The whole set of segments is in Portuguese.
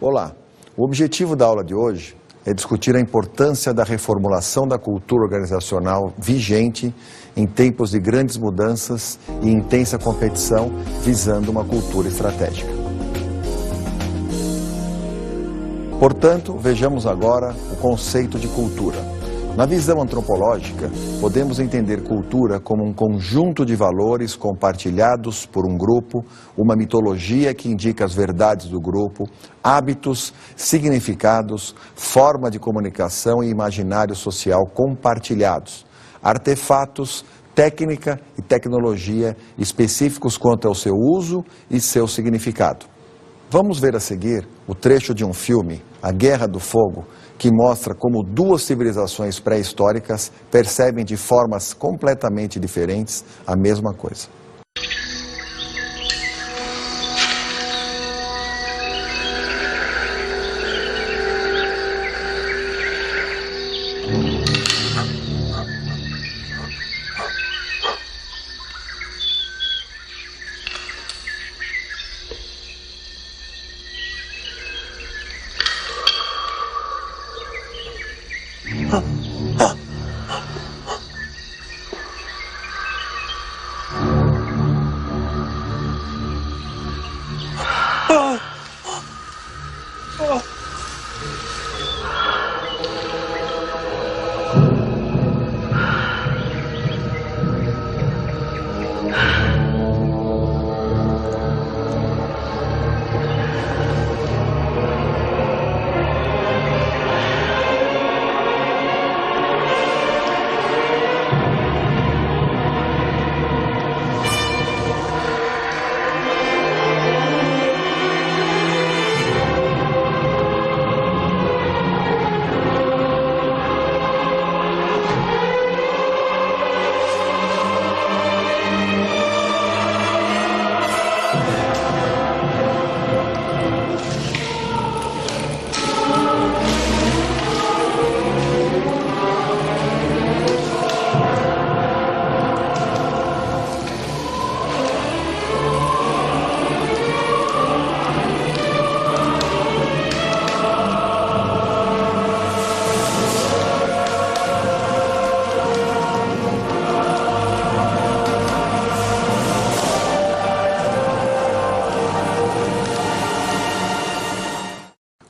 Olá, o objetivo da aula de hoje é discutir a importância da reformulação da cultura organizacional vigente em tempos de grandes mudanças e intensa competição, visando uma cultura estratégica. Portanto, vejamos agora o conceito de cultura. Na visão antropológica, podemos entender cultura como um conjunto de valores compartilhados por um grupo, uma mitologia que indica as verdades do grupo, hábitos, significados, forma de comunicação e imaginário social compartilhados, artefatos, técnica e tecnologia específicos quanto ao seu uso e seu significado. Vamos ver a seguir o trecho de um filme, A Guerra do Fogo, que mostra como duas civilizações pré-históricas percebem de formas completamente diferentes a mesma coisa.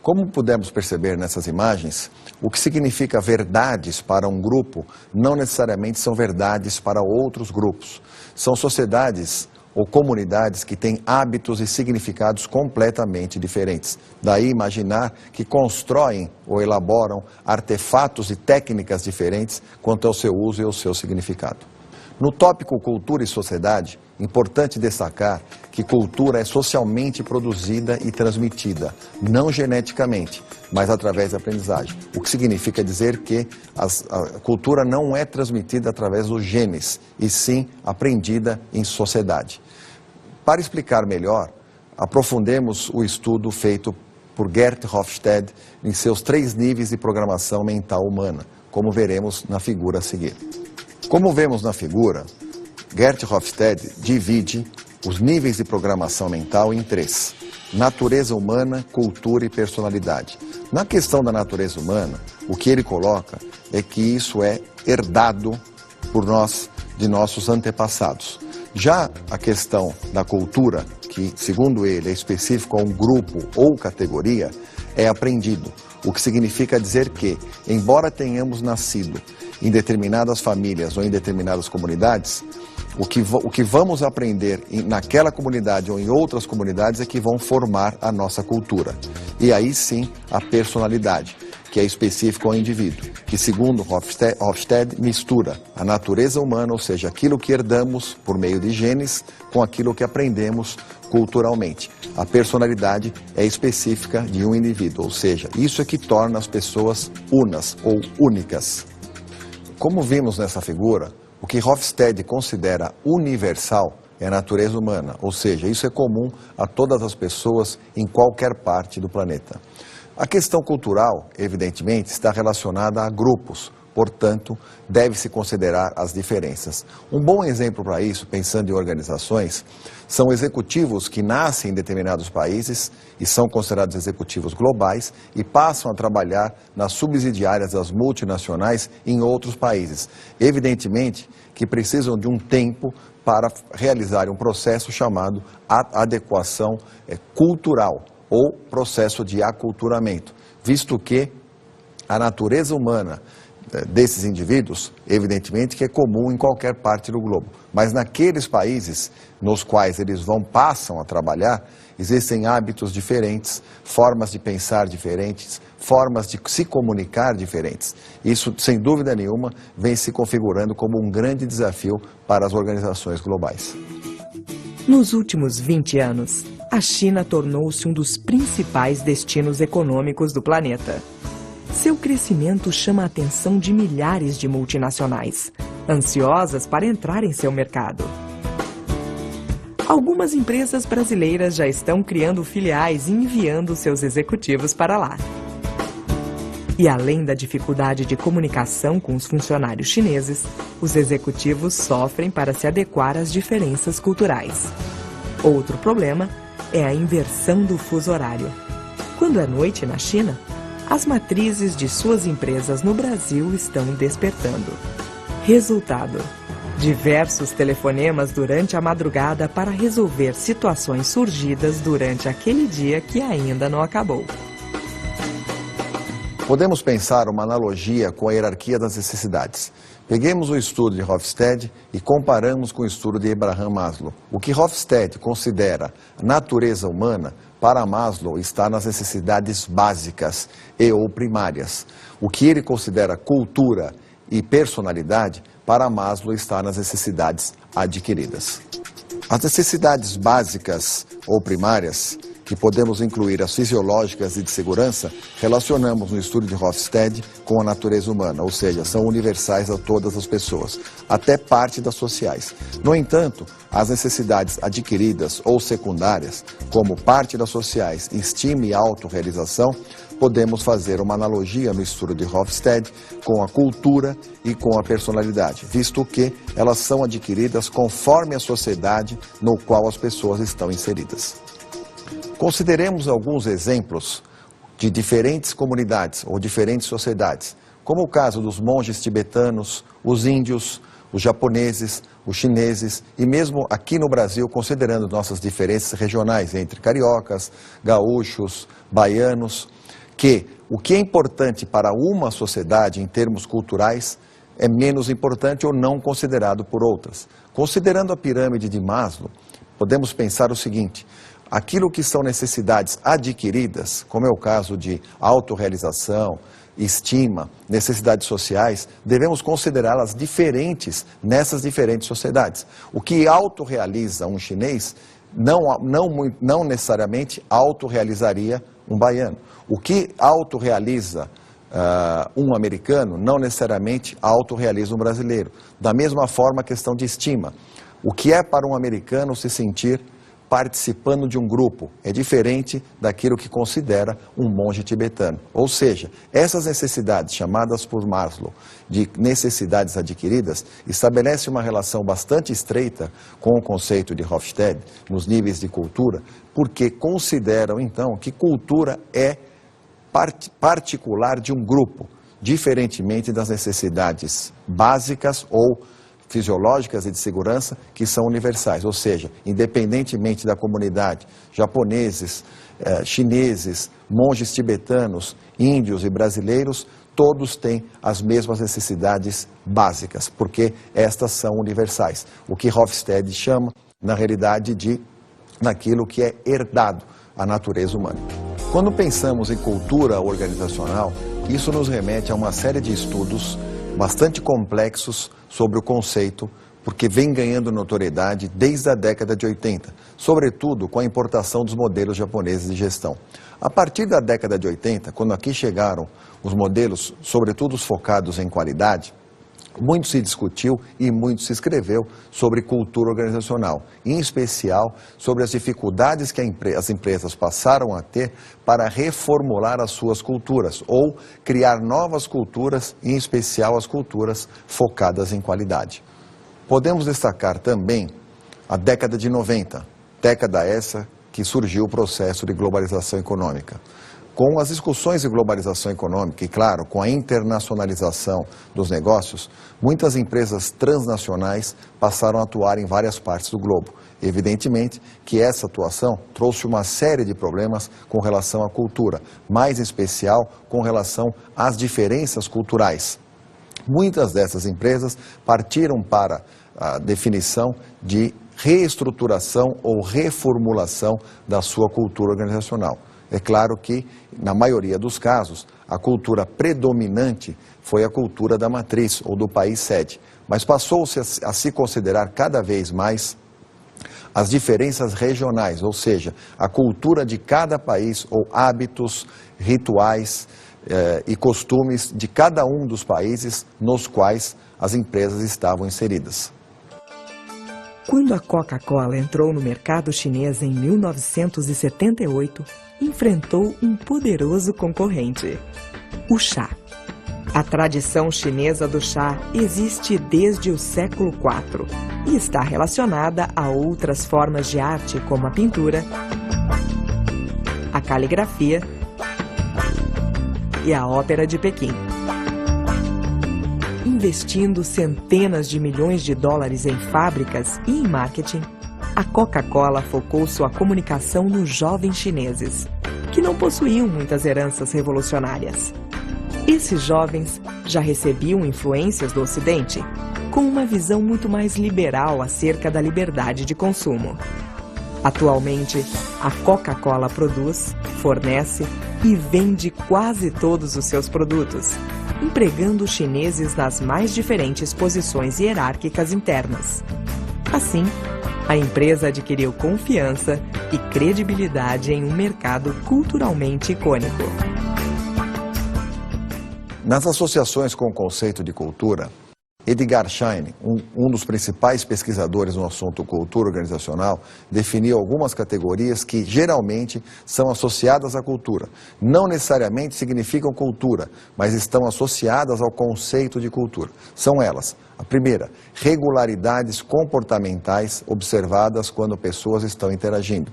Como pudemos perceber nessas imagens, o que significa verdades para um grupo não necessariamente são verdades para outros grupos. São sociedades ou comunidades que têm hábitos e significados completamente diferentes. Daí imaginar que constroem ou elaboram artefatos e técnicas diferentes quanto ao seu uso e ao seu significado. No tópico cultura e sociedade, importante destacar que cultura é socialmente produzida e transmitida, não geneticamente, mas através da aprendizagem. O que significa dizer que a cultura não é transmitida através dos genes, e sim aprendida em sociedade. Para explicar melhor, aprofundemos o estudo feito por Gert Hofstede em seus 3 níveis de programação mental humana, como veremos na figura a seguir. Como vemos na figura, Gert Hofstede divide os níveis de programação mental em 3: natureza humana, cultura e personalidade. Na questão da natureza humana, o que ele coloca é que isso é herdado por nós, de nossos antepassados. Já a questão da cultura, que segundo ele é específico a um grupo ou categoria, é aprendido, o que significa dizer que, embora tenhamos nascido em determinadas famílias ou em determinadas comunidades, o que vamos aprender naquela comunidade ou em outras comunidades é que vão formar a nossa cultura. E aí sim a personalidade, que é específico ao indivíduo, que segundo Hofstede mistura a natureza humana, ou seja, aquilo que herdamos por meio de genes, com aquilo que aprendemos culturalmente. A personalidade é específica de um indivíduo, ou seja, isso é que torna as pessoas unas ou únicas. Como vimos nessa figura, o que Hofstede considera universal é a natureza humana, ou seja, isso é comum a todas as pessoas em qualquer parte do planeta. A questão cultural, evidentemente, está relacionada a grupos, portanto, deve-se considerar as diferenças. Um bom exemplo para isso, pensando em organizações, são executivos que nascem em determinados países e são considerados executivos globais e passam a trabalhar nas subsidiárias das multinacionais em outros países. Evidentemente que precisam de um tempo para realizar um processo chamado adequação cultural ou processo de aculturamento, visto que a natureza humana desses indivíduos, evidentemente que é comum em qualquer parte do globo, mas naqueles países nos quais eles passam a trabalhar, existem hábitos diferentes, formas de pensar diferentes, formas de se comunicar diferentes. Isso, sem dúvida nenhuma, vem se configurando como um grande desafio para as organizações globais. Nos últimos 20 anos, a China tornou-se um dos principais destinos econômicos do planeta. Seu crescimento chama a atenção de milhares de multinacionais, ansiosas para entrar em seu mercado. Algumas empresas brasileiras já estão criando filiais e enviando seus executivos para lá. E além da dificuldade de comunicação com os funcionários chineses, os executivos sofrem para se adequar às diferenças culturais. Outro problema é a inversão do fuso horário. Quando é noite na China, as matrizes de suas empresas no Brasil estão despertando. Resultado: diversos telefonemas durante a madrugada para resolver situações surgidas durante aquele dia que ainda não acabou. Podemos pensar uma analogia com a hierarquia das necessidades. Peguemos o estudo de Hofstede e comparamos com o estudo de Abraham Maslow. O que Hofstede considera natureza humana, para Maslow está nas necessidades básicas e ou primárias. O que ele considera cultura e personalidade, para Maslow está nas necessidades adquiridas. As necessidades básicas ou primárias, que podemos incluir as fisiológicas e de segurança, relacionamos no estudo de Hofstede com a natureza humana, ou seja, são universais a todas as pessoas, até parte das sociais. No entanto, as necessidades adquiridas ou secundárias, como parte das sociais, estima e autorrealização, podemos fazer uma analogia no estudo de Hofstede com a cultura e com a personalidade, visto que elas são adquiridas conforme a sociedade no qual as pessoas estão inseridas. Consideremos alguns exemplos de diferentes comunidades ou diferentes sociedades, como o caso dos monges tibetanos, os índios, os japoneses, os chineses e mesmo aqui no Brasil, considerando nossas diferenças regionais entre cariocas, gaúchos, baianos, que o que é importante para uma sociedade em termos culturais é menos importante ou não considerado por outras. Considerando a pirâmide de Maslow, podemos pensar o seguinte: aquilo que são necessidades adquiridas, como é o caso de autorrealização, estima, necessidades sociais, devemos considerá-las diferentes nessas diferentes sociedades. O que autorrealiza um chinês não necessariamente autorrealizaria um baiano. O que autorrealiza um americano não necessariamente autorrealiza um brasileiro. Da mesma forma, a questão de estima. O que é para um americano se sentir participando de um grupo é diferente daquilo que considera um monge tibetano. Ou seja, essas necessidades chamadas por Maslow de necessidades adquiridas estabelecem uma relação bastante estreita com o conceito de Hofstede nos níveis de cultura, porque consideram então que cultura é particular de um grupo, diferentemente das necessidades básicas ou fisiológicas e de segurança, que são universais, ou seja, independentemente da comunidade, japoneses, chineses, monges tibetanos, índios e brasileiros, todos têm as mesmas necessidades básicas, porque estas são universais. O que Hofstede chama, na realidade, naquilo que é herdado à natureza humana. Quando pensamos em cultura organizacional, isso nos remete a uma série de estudos bastante complexos sobre o conceito, porque vem ganhando notoriedade desde a década de 80, sobretudo com a importação dos modelos japoneses de gestão. A partir da década de 80, quando aqui chegaram os modelos, sobretudo os focados em qualidade, muito se discutiu e muito se escreveu sobre cultura organizacional, em especial sobre as dificuldades que as empresas passaram a ter para reformular as suas culturas ou criar novas culturas, em especial as culturas focadas em qualidade. Podemos destacar também a década de 90, década essa que surgiu o processo de globalização econômica. Com as discussões de globalização econômica e, claro, com a internacionalização dos negócios, muitas empresas transnacionais passaram a atuar em várias partes do globo. Evidentemente que essa atuação trouxe uma série de problemas com relação à cultura, mais em especial com relação às diferenças culturais. Muitas dessas empresas partiram para a definição de reestruturação ou reformulação da sua cultura organizacional. É claro que, na maioria dos casos, a cultura predominante foi a cultura da matriz ou do país sede, mas passou-se a se considerar cada vez mais as diferenças regionais, ou seja, a cultura de cada país ou hábitos, rituais e costumes de cada um dos países nos quais as empresas estavam inseridas. Quando a Coca-Cola entrou no mercado chinês em 1978, enfrentou um poderoso concorrente, o chá. A tradição chinesa do chá existe desde o século IV e está relacionada a outras formas de arte como a pintura, a caligrafia e a ópera de Pequim. Investindo centenas de milhões de dólares em fábricas e em marketing, a Coca-Cola focou sua comunicação nos jovens chineses, que não possuíam muitas heranças revolucionárias. Esses jovens já recebiam influências do Ocidente, com uma visão muito mais liberal acerca da liberdade de consumo. Atualmente, a Coca-Cola produz, fornece e vende quase todos os seus produtos, empregando os chineses nas mais diferentes posições hierárquicas internas. Assim, a empresa adquiriu confiança e credibilidade em um mercado culturalmente icônico. Nas associações com o conceito de cultura, Edgar Schein, um dos principais pesquisadores no assunto cultura organizacional, definiu algumas categorias que geralmente são associadas à cultura. Não necessariamente significam cultura, mas estão associadas ao conceito de cultura. São elas: a primeira, regularidades comportamentais observadas quando pessoas estão interagindo,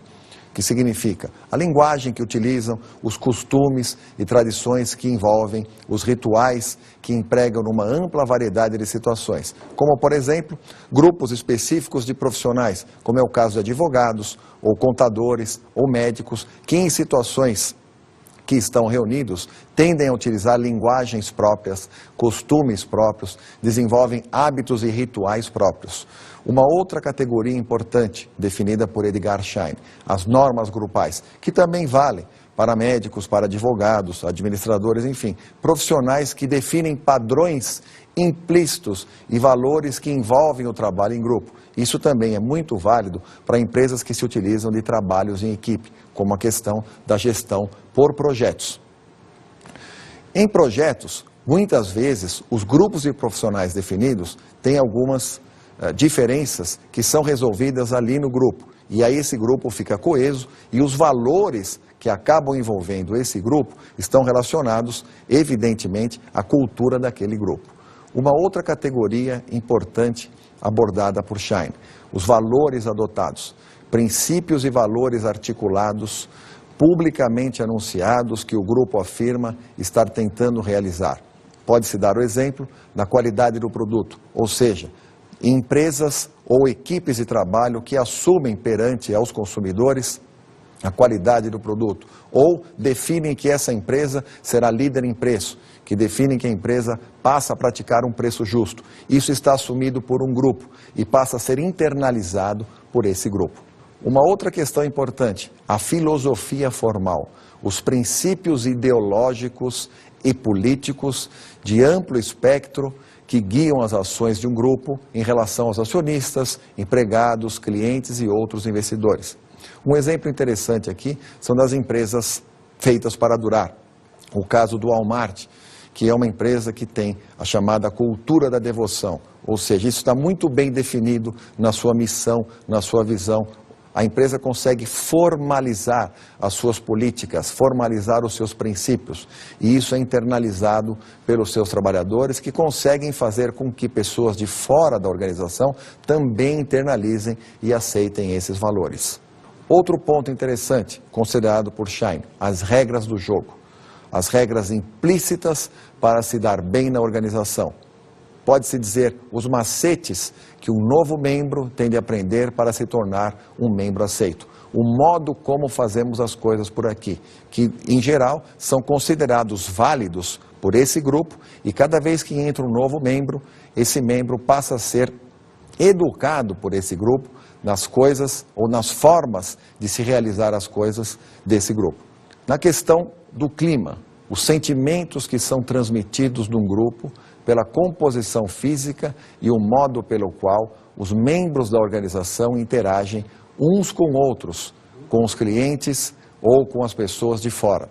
que significa a linguagem que utilizam, os costumes e tradições que envolvem, os rituais que empregam numa ampla variedade de situações, como, por exemplo, grupos específicos de profissionais, como é o caso de advogados, ou contadores, ou médicos, que em situações que estão reunidos tendem a utilizar linguagens próprias, costumes próprios, desenvolvem hábitos e rituais próprios. Uma outra categoria importante, definida por Edgar Schein, as normas grupais, que também valem para médicos, para advogados, administradores, enfim, profissionais que definem padrões implícitos e valores que envolvem o trabalho em grupo. Isso também é muito válido para empresas que se utilizam de trabalhos em equipe, como a questão da gestão por projetos. Em projetos, muitas vezes, os grupos de profissionais definidos têm algumas diferenças que são resolvidas ali no grupo. E aí esse grupo fica coeso e os valores que acabam envolvendo esse grupo estão relacionados, evidentemente, à cultura daquele grupo. Uma outra categoria importante abordada por Schein, os valores adotados, princípios e valores articulados, publicamente anunciados que o grupo afirma estar tentando realizar. Pode-se dar o exemplo da qualidade do produto, ou seja, empresas ou equipes de trabalho que assumem perante aos consumidores a qualidade do produto, ou definem que essa empresa será líder em preço, que definem que a empresa passa a praticar um preço justo. Isso está assumido por um grupo e passa a ser internalizado por esse grupo. Uma outra questão importante, a filosofia formal, os princípios ideológicos e políticos de amplo espectro que guiam as ações de um grupo em relação aos acionistas, empregados, clientes e outros investidores. Um exemplo interessante aqui são das empresas feitas para durar. O caso do Walmart, que é uma empresa que tem a chamada cultura da devoção, ou seja, isso está muito bem definido na sua missão, na sua visão. A empresa consegue formalizar as suas políticas, formalizar os seus princípios, e isso é internalizado pelos seus trabalhadores, que conseguem fazer com que pessoas de fora da organização também internalizem e aceitem esses valores. Outro ponto interessante, considerado por Schein, as regras do jogo, as regras implícitas para se dar bem na organização. Pode-se dizer os macetes que um novo membro tem de aprender para se tornar um membro aceito. O modo como fazemos as coisas por aqui, que em geral são considerados válidos por esse grupo, e cada vez que entra um novo membro, esse membro passa a ser educado por esse grupo nas coisas ou nas formas de se realizar as coisas desse grupo. Na questão do clima, os sentimentos que são transmitidos num grupo pela composição física e o modo pelo qual os membros da organização interagem uns com outros, com os clientes ou com as pessoas de fora.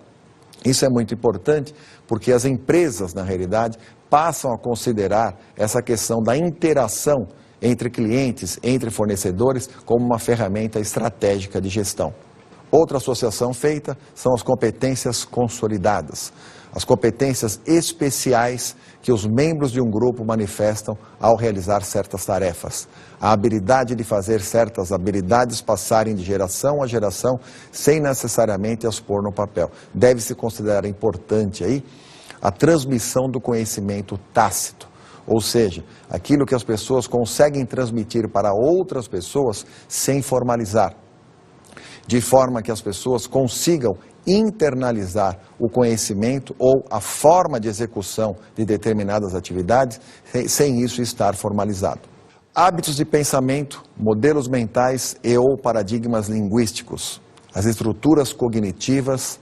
Isso é muito importante porque as empresas, na realidade, passam a considerar essa questão da interação entre clientes, entre fornecedores, como uma ferramenta estratégica de gestão. Outra associação feita são as competências consolidadas, as competências especiais que os membros de um grupo manifestam ao realizar certas tarefas. A habilidade de fazer certas habilidades passarem de geração a geração sem necessariamente as pôr no papel. Deve-se considerar importante aí a transmissão do conhecimento tácito, ou seja, aquilo que as pessoas conseguem transmitir para outras pessoas sem formalizar, de forma que as pessoas consigam internalizar o conhecimento ou a forma de execução de determinadas atividades sem isso estar formalizado. Hábitos de pensamento, modelos mentais e ou paradigmas linguísticos, as estruturas cognitivas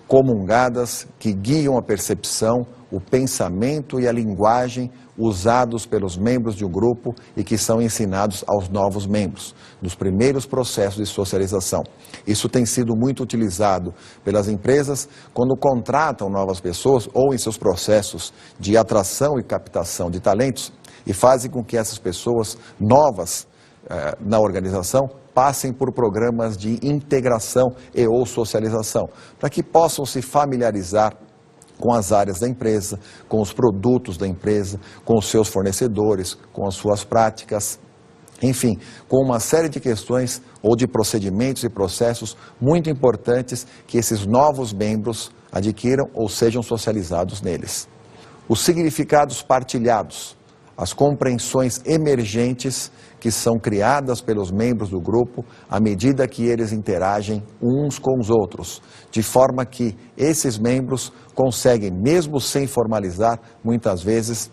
comungadas que guiam a percepção, o pensamento e a linguagem usados pelos membros de um grupo e que são ensinados aos novos membros, nos primeiros processos de socialização. Isso tem sido muito utilizado pelas empresas quando contratam novas pessoas ou em seus processos de atração e captação de talentos e fazem com que essas pessoas novas na organização passem por programas de integração e ou socialização, para que possam se familiarizar com as áreas da empresa, com os produtos da empresa, com os seus fornecedores, com as suas práticas, enfim, com uma série de questões ou de procedimentos e processos muito importantes que esses novos membros adquiram ou sejam socializados neles. Os significados partilhados, as compreensões emergentes que são criadas pelos membros do grupo à medida que eles interagem uns com os outros, de forma que esses membros conseguem, mesmo sem formalizar, muitas vezes,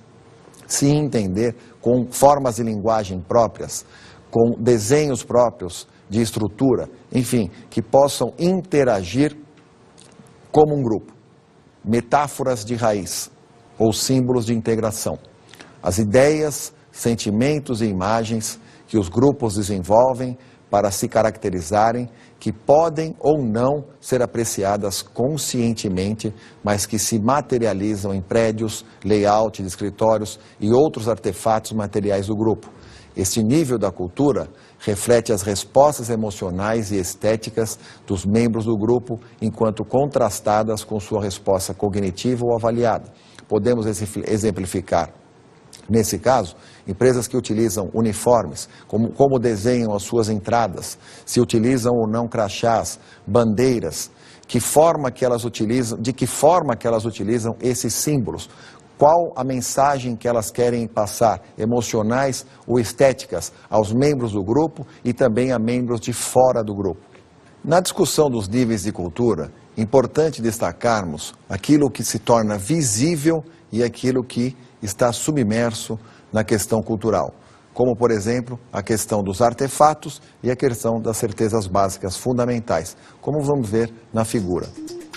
se entender com formas de linguagem próprias, com desenhos próprios de estrutura, enfim, que possam interagir como um grupo. Metáforas de raiz ou símbolos de integração. As ideias, sentimentos e imagens que os grupos desenvolvem para se caracterizarem, que podem ou não ser apreciadas conscientemente, mas que se materializam em prédios, layout de escritórios e outros artefatos materiais do grupo. Este nível da cultura reflete as respostas emocionais e estéticas dos membros do grupo, enquanto contrastadas com sua resposta cognitiva ou avaliada. Podemos exemplificar, nesse caso, empresas que utilizam uniformes, como desenham as suas entradas, se utilizam ou não crachás, bandeiras, de que forma que elas utilizam esses símbolos, qual a mensagem que elas querem passar, emocionais ou estéticas, aos membros do grupo e também a membros de fora do grupo. Na discussão dos níveis de cultura, é importante destacarmos aquilo que se torna visível e aquilo que está submerso na questão cultural, como, por exemplo, a questão dos artefatos e a questão das certezas básicas fundamentais, como vamos ver na figura.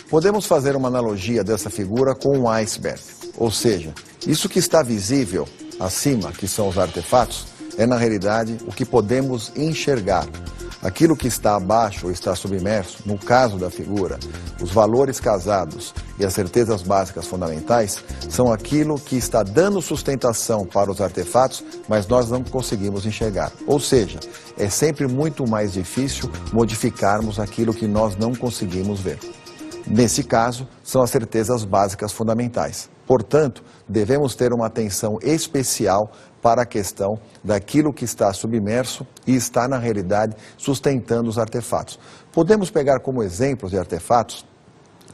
Podemos fazer uma analogia dessa figura com um iceberg, ou seja, isso que está visível acima, que são os artefatos, é na realidade o que podemos enxergar. Aquilo que está abaixo ou está submerso, no caso da figura, os valores casados e as certezas básicas fundamentais são aquilo que está dando sustentação para os artefatos, mas nós não conseguimos enxergar. Ou seja, é sempre muito mais difícil modificarmos aquilo que nós não conseguimos ver. Nesse caso, são as certezas básicas fundamentais. Portanto, devemos ter uma atenção especial para a questão daquilo que está submerso e está, na realidade, sustentando os artefatos. Podemos pegar como exemplos de artefatos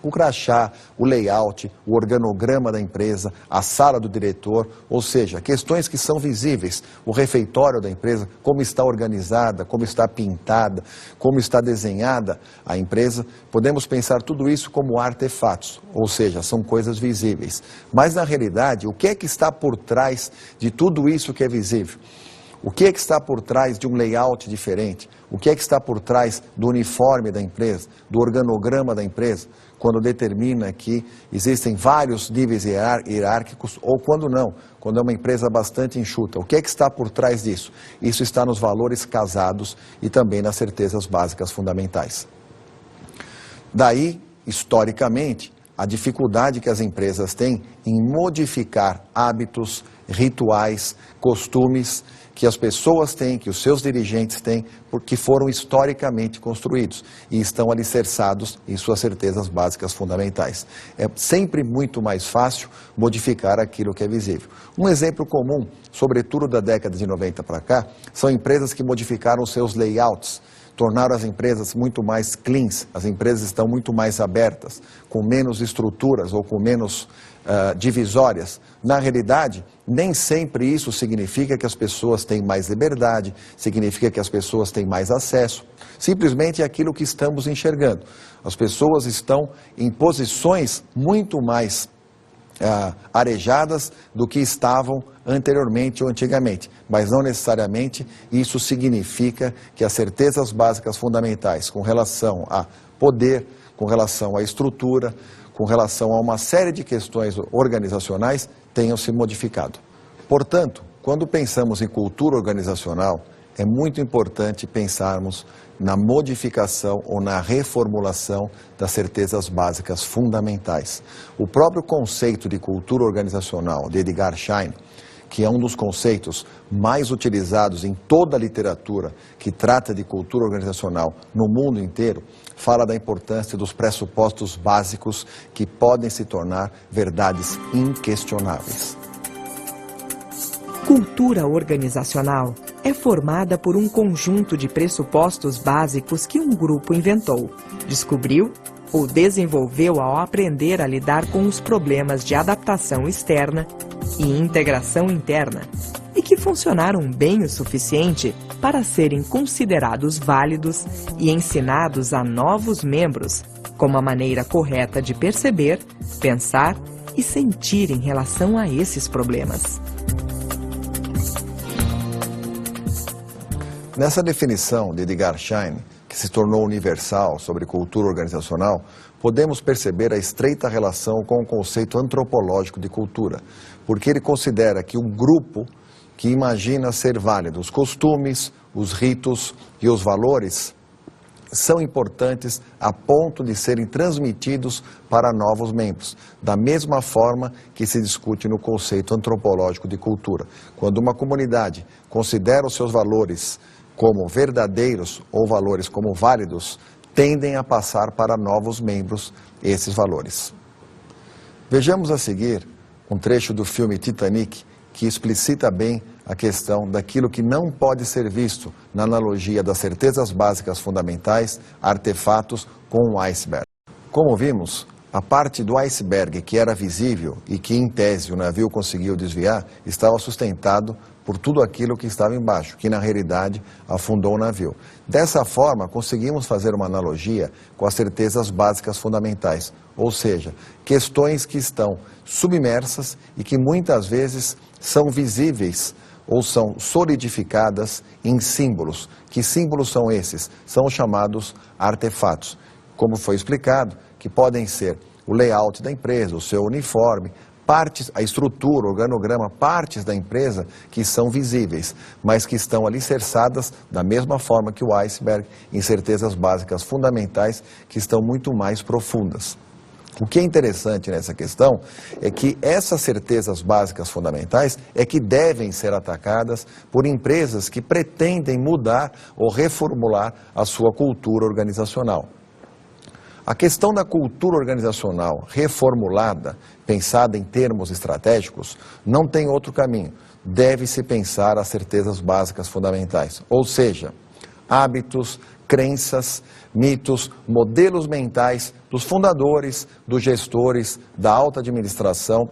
o crachá, o layout, o organograma da empresa, a sala do diretor, ou seja, questões que são visíveis, o refeitório da empresa, como está organizada, como está pintada, como está desenhada a empresa. Podemos pensar tudo isso como artefatos, ou seja, são coisas visíveis. Mas, na realidade, o que é que está por trás de tudo isso que é visível? O que é que está por trás de um layout diferente? O que é que está por trás do uniforme da empresa, do organograma da empresa, quando determina que existem vários níveis hierárquicos, ou quando não, quando é uma empresa bastante enxuta? O que é que está por trás disso? Isso está nos valores casados e também nas certezas básicas fundamentais. Daí, historicamente, a dificuldade que as empresas têm em modificar hábitos, rituais, costumes que as pessoas têm, que os seus dirigentes têm, porque foram historicamente construídos e estão alicerçados em suas certezas básicas fundamentais. É sempre muito mais fácil modificar aquilo que é visível. Um exemplo comum, sobretudo da década de 90 para cá, são empresas que modificaram seus layouts, tornaram as empresas muito mais cleans, as empresas estão muito mais abertas, com menos estruturas ou com menos divisórias. Na realidade, nem sempre isso significa que as pessoas têm mais liberdade, significa que as pessoas têm mais acesso. Simplesmente é aquilo que estamos enxergando. As pessoas estão em posições muito mais arejadas do que estavam anteriormente ou antigamente, mas não necessariamente isso significa que as certezas básicas fundamentais com relação a poder, com relação à estrutura, com relação a uma série de questões organizacionais tenham se modificado. Portanto, quando pensamos em cultura organizacional, é muito importante pensarmos na modificação ou na reformulação das certezas básicas fundamentais. O próprio conceito de cultura organizacional de Edgar Schein, que é um dos conceitos mais utilizados em toda a literatura que trata de cultura organizacional no mundo inteiro, fala da importância dos pressupostos básicos que podem se tornar verdades inquestionáveis. Cultura organizacional é formada por um conjunto de pressupostos básicos que um grupo inventou, descobriu ou desenvolveu ao aprender a lidar com os problemas de adaptação externa e integração interna, e que funcionaram bem o suficiente para serem considerados válidos e ensinados a novos membros, como a maneira correta de perceber, pensar e sentir em relação a esses problemas. Nessa definição de Edgar Schein, que se tornou universal sobre cultura organizacional, podemos perceber a estreita relação com o conceito antropológico de cultura, porque ele considera que um grupo que imagina ser válido, os costumes, os ritos e os valores são importantes a ponto de serem transmitidos para novos membros, da mesma forma que se discute no conceito antropológico de cultura. Quando uma comunidade considera os seus valores como verdadeiros ou valores como válidos, tendem a passar para novos membros esses valores. Vejamos a seguir um trecho do filme Titanic que explicita bem a questão daquilo que não pode ser visto na analogia das certezas básicas fundamentais, artefatos com um iceberg. Como vimos, a parte do iceberg que era visível e que, em tese, o navio conseguiu desviar, estava sustentado por tudo aquilo que estava embaixo, que na realidade afundou o navio. Dessa forma, conseguimos fazer uma analogia com as certezas básicas fundamentais, ou seja, questões que estão submersas e que muitas vezes são visíveis ou são solidificadas em símbolos. Que símbolos são esses? São os chamados artefatos. Como foi explicado, que podem ser o layout da empresa, o seu uniforme, partes, a estrutura, o organograma, partes da empresa que são visíveis, mas que estão alicerçadas da mesma forma que o iceberg em certezas básicas fundamentais que estão muito mais profundas. O que é interessante nessa questão é que essas certezas básicas fundamentais é que devem ser atacadas por empresas que pretendem mudar ou reformular a sua cultura organizacional. A questão da cultura organizacional reformulada, pensada em termos estratégicos, não tem outro caminho. Deve-se pensar as certezas básicas fundamentais, ou seja, hábitos, crenças, mitos, modelos mentais dos fundadores, dos gestores, da alta administração,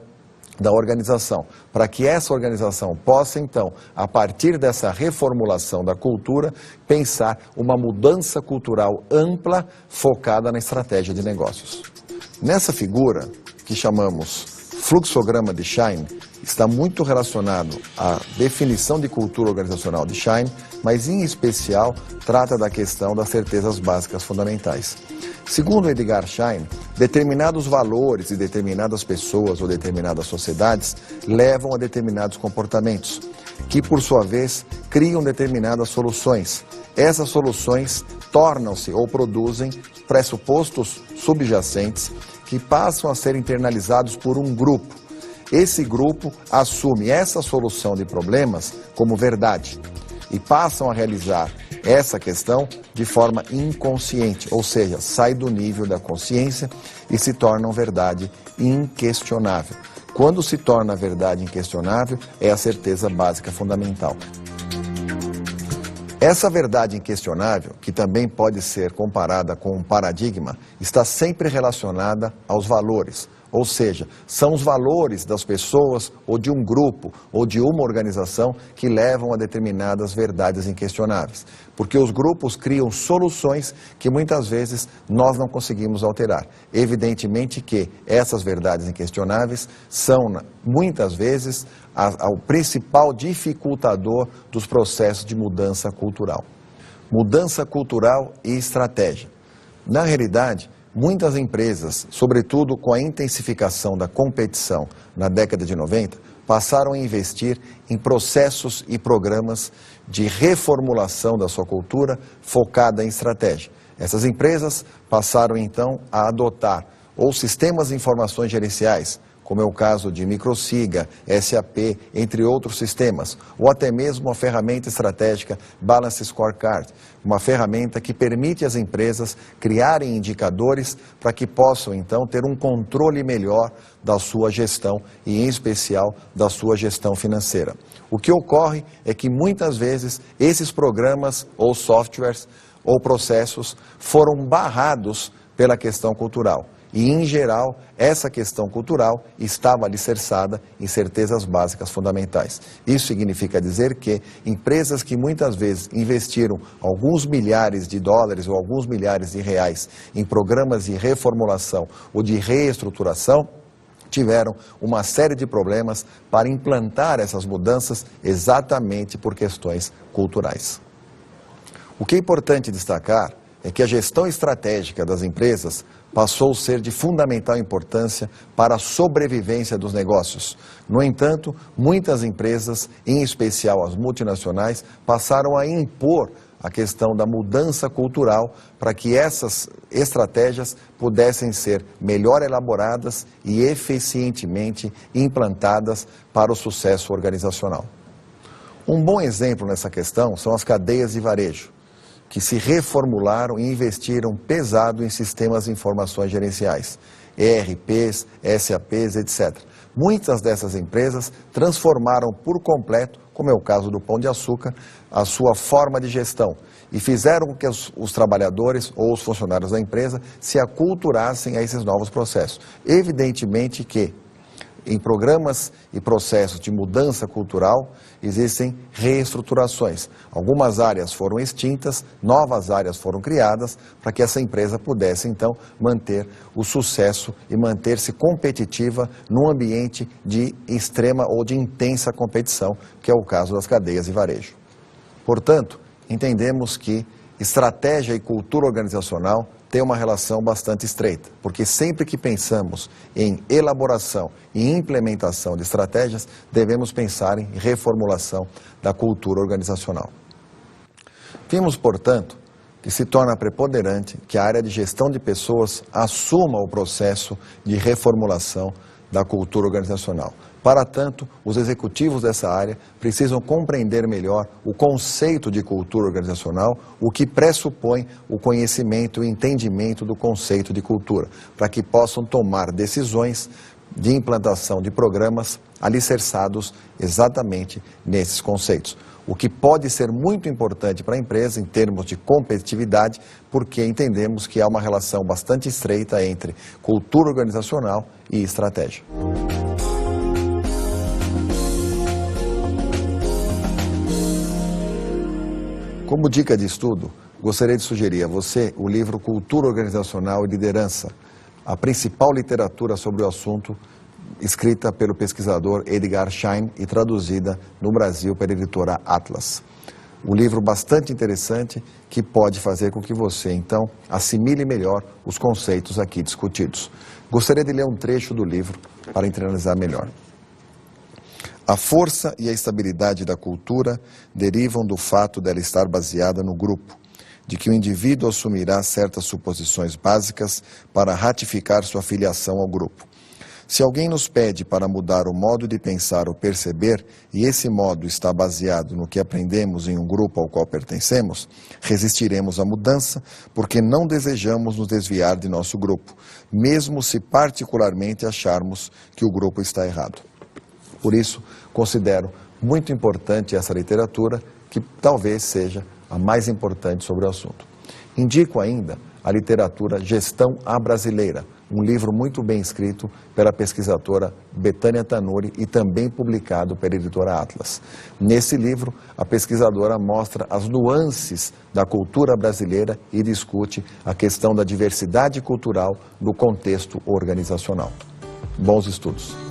da organização, para que essa organização possa, então, a partir dessa reformulação da cultura, pensar uma mudança cultural ampla focada na estratégia de negócios. Nessa figura, que chamamos fluxograma de Schein, está muito relacionado à definição de cultura organizacional de Schein, mas em especial trata da questão das certezas básicas fundamentais. Segundo Edgar Schein, determinados valores de determinadas pessoas ou determinadas sociedades levam a determinados comportamentos, que por sua vez criam determinadas soluções. Essas soluções tornam-se ou produzem pressupostos subjacentes que passam a ser internalizados por um grupo. Esse grupo assume essa solução de problemas como verdade e passam a realizar essa questão de forma inconsciente, ou seja, sai do nível da consciência e se tornam verdade inquestionável. Quando se torna verdade inquestionável, é a certeza básica fundamental. Essa verdade inquestionável, que também pode ser comparada com um paradigma, está sempre relacionada aos valores. Ou seja, são os valores das pessoas ou de um grupo ou de uma organização que levam a determinadas verdades inquestionáveis. Porque os grupos criam soluções que muitas vezes nós não conseguimos alterar. Evidentemente que essas verdades inquestionáveis são, muitas vezes, o principal dificultador dos processos de mudança cultural. Mudança cultural e estratégia. Na realidade, muitas empresas, sobretudo com a intensificação da competição na década de 90, passaram a investir em processos e programas de reformulação da sua cultura focada em estratégia. Essas empresas passaram então a adotar ou sistemas de informações gerenciais, como é o caso de Microsiga, SAP, entre outros sistemas, ou até mesmo a ferramenta estratégica Balance Scorecard, uma ferramenta que permite às empresas criarem indicadores para que possam, então, ter um controle melhor da sua gestão e, em especial, da sua gestão financeira. O que ocorre é que, muitas vezes, esses programas ou softwares ou processos foram barrados pela questão cultural. E, em geral, essa questão cultural estava alicerçada em certezas básicas fundamentais. Isso significa dizer que empresas que muitas vezes investiram alguns milhares de dólares ou alguns milhares de reais em programas de reformulação ou de reestruturação, tiveram uma série de problemas para implantar essas mudanças exatamente por questões culturais. O que é importante destacar é que a gestão estratégica das empresas passou a ser de fundamental importância para a sobrevivência dos negócios. No entanto, muitas empresas, em especial as multinacionais, passaram a impor a questão da mudança cultural para que essas estratégias pudessem ser melhor elaboradas e eficientemente implantadas para o sucesso organizacional. Um bom exemplo nessa questão são as cadeias de varejo, que se reformularam e investiram pesado em sistemas de informações gerenciais, ERPs, SAPs, etc. Muitas dessas empresas transformaram por completo, como é o caso do Pão de Açúcar, a sua forma de gestão e fizeram com que os trabalhadores ou os funcionários da empresa se aculturassem a esses novos processos. Evidentemente que em programas e processos de mudança cultural existem reestruturações. Algumas áreas foram extintas, novas áreas foram criadas para que essa empresa pudesse então manter o sucesso e manter-se competitiva num ambiente de extrema ou de intensa competição, que é o caso das cadeias de varejo. Portanto, entendemos que estratégia e cultura organizacional têm uma relação bastante estreita, porque sempre que pensamos em elaboração e implementação de estratégias, devemos pensar em reformulação da cultura organizacional. Vimos, portanto, que se torna preponderante que a área de gestão de pessoas assuma o processo de reformulação da cultura organizacional. Para tanto, os executivos dessa área precisam compreender melhor o conceito de cultura organizacional, o que pressupõe o conhecimento e entendimento do conceito de cultura, para que possam tomar decisões de implantação de programas alicerçados exatamente nesses conceitos. O que pode ser muito importante para a empresa em termos de competitividade, porque entendemos que há uma relação bastante estreita entre cultura organizacional e estratégia. Como dica de estudo, gostaria de sugerir a você o livro Cultura Organizacional e Liderança, a principal literatura sobre o assunto, escrita pelo pesquisador Edgar Schein e traduzida no Brasil pela editora Atlas. Um livro bastante interessante que pode fazer com que você, então, assimile melhor os conceitos aqui discutidos. Gostaria de ler um trecho do livro para internalizar melhor. A força e a estabilidade da cultura derivam do fato dela estar baseada no grupo, de que o indivíduo assumirá certas suposições básicas para ratificar sua filiação ao grupo. Se alguém nos pede para mudar o modo de pensar ou perceber, e esse modo está baseado no que aprendemos em um grupo ao qual pertencemos, resistiremos à mudança porque não desejamos nos desviar de nosso grupo, mesmo se particularmente acharmos que o grupo está errado. Por isso, considero muito importante essa literatura, que talvez seja a mais importante sobre o assunto. Indico ainda a literatura Gestão à Brasileira, um livro muito bem escrito pela pesquisadora Betânia Tanuri e também publicado pela editora Atlas. Nesse livro, a pesquisadora mostra as nuances da cultura brasileira e discute a questão da diversidade cultural no contexto organizacional. Bons estudos!